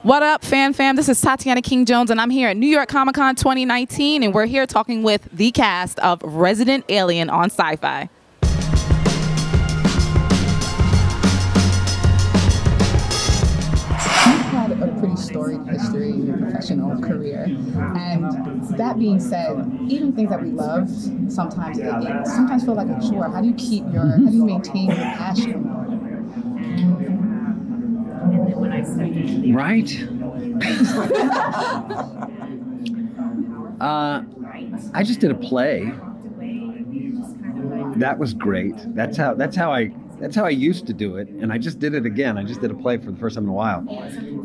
What up, fam? This is Tatiana King-Jones, and I'm here at New York Comic Con 2019, and we're here talking with the cast of Resident Alien on SYFY. You've had a pretty storied history in your professional career, and that being said, even things that we love sometimes feel like a chore. How do you maintain your passion? Right? I just did a play. That was great. That's how I used to do it, and I just did it again. I just did a play for the first time in a while,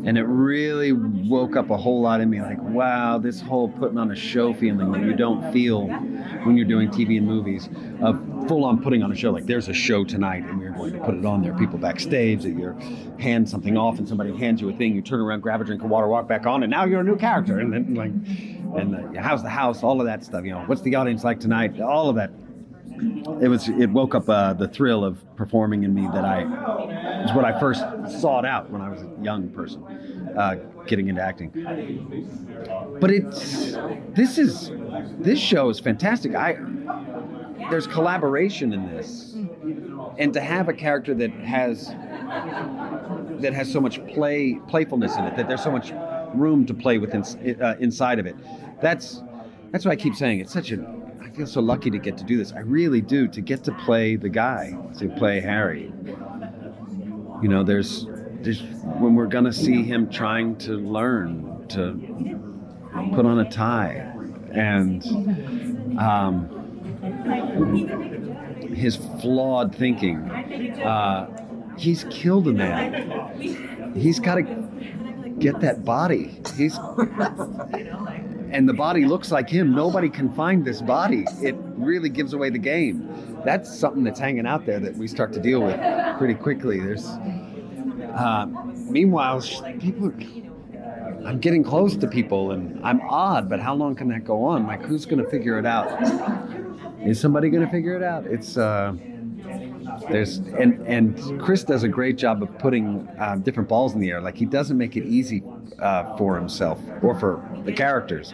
and it really woke up a whole lot in me. Like, wow, this whole putting on a show feeling that you don't feel when you're doing TV and movies, of full-on putting on a show. Like, there's a show tonight, and we're going to put it on. There are people backstage that you hand something off, and somebody hands you a thing. You turn around, grab a drink of water, walk back on, and now you're a new character. And then how's the house? All of that stuff. What's the audience like tonight? All of that. It woke up the thrill of performing in me that is what I first sought out when I was a young person, getting into acting. But this show is fantastic. There's collaboration in this, and to have a character that has so much playfulness in it, that there's so much room to play with inside of it. That's what I keep saying. I feel so lucky to get to do this. I really do, to get to play the guy, to play Harry. There's when we're gonna see him trying to learn to put on a tie, and his flawed thinking. He's killed a man. He's got to get that body. And the body looks like him. Nobody can find this body. It really gives away the game. That's something that's hanging out there that we start to deal with pretty quickly. Meanwhile, I'm getting close to people, and I'm odd, but how long can that go on? Like, who's going to figure it out? Is somebody going to figure it out? And Chris does a great job of putting different balls in the air. Like, he doesn't make it easy for himself or for the characters,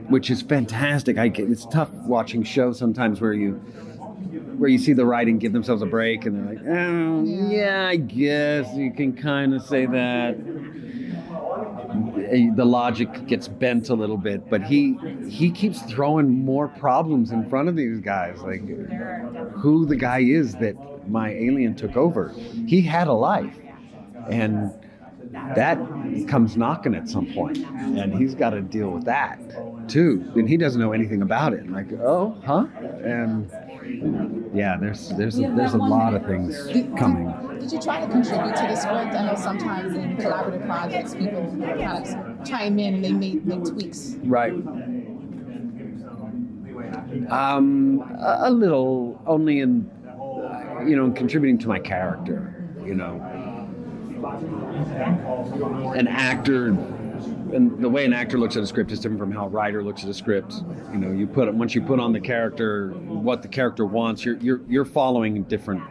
which is fantastic. It's tough watching shows sometimes where you see the writing give themselves a break, and they're like, oh, yeah, I guess you can kind of say that. The logic gets bent a little bit, but he keeps throwing more problems in front of these guys, like who the guy is that my alien took over. He had a life, and that comes knocking at some point, and he's got to deal with that too, and he doesn't know anything about it. Like, oh, huh? And yeah, there's a lot of things coming. Did you try to contribute to the script? I know sometimes in collaborative projects, people kind of chime in and they make tweaks. Right. A little, only in contributing to my character. An actor, and the way an actor looks at a script is different from how a writer looks at a script. Once you put on the character what the character wants, you're following different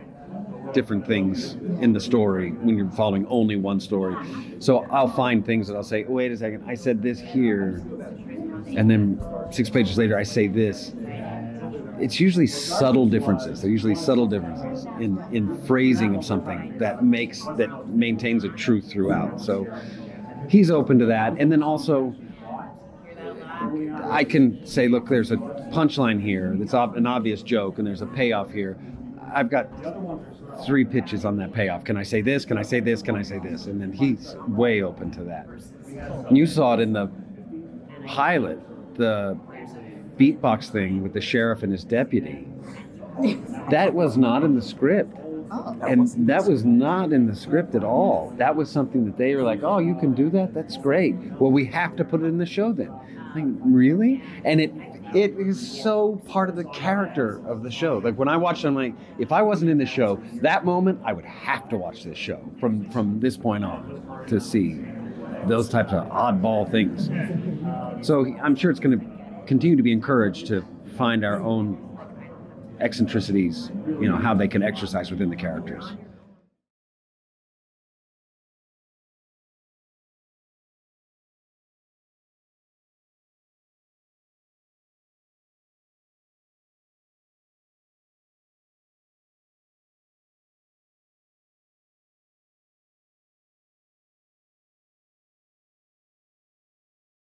things in the story when you're following only one story. So I'll find things that I'll say, wait a second, I said this here, and then 6 pages later I say this. It's usually subtle differences. They're usually subtle differences in phrasing of something that maintains a truth throughout. So he's open to that. And then also, I can say, look, there's a punchline here that's an obvious joke, and there's a payoff here. I've got 3 pitches on that payoff. Can I say this? Can I say this? Can I say this? And then he's way open to that. And you saw it in the pilot, the beatbox thing with the sheriff and his deputy. That was not in the script. And that was not in the script at all. That was something that they were like, oh, you can do that? That's great. Well, we have to put it in the show then. Like, really? And it is so part of the character of the show. Like, when I watched it, I'm like, if I wasn't in the show, that moment, I would have to watch this show from this point on to see those types of oddball things. So I'm sure it's going to continue to be encouraged to find our own eccentricities, how they can exercise within the characters.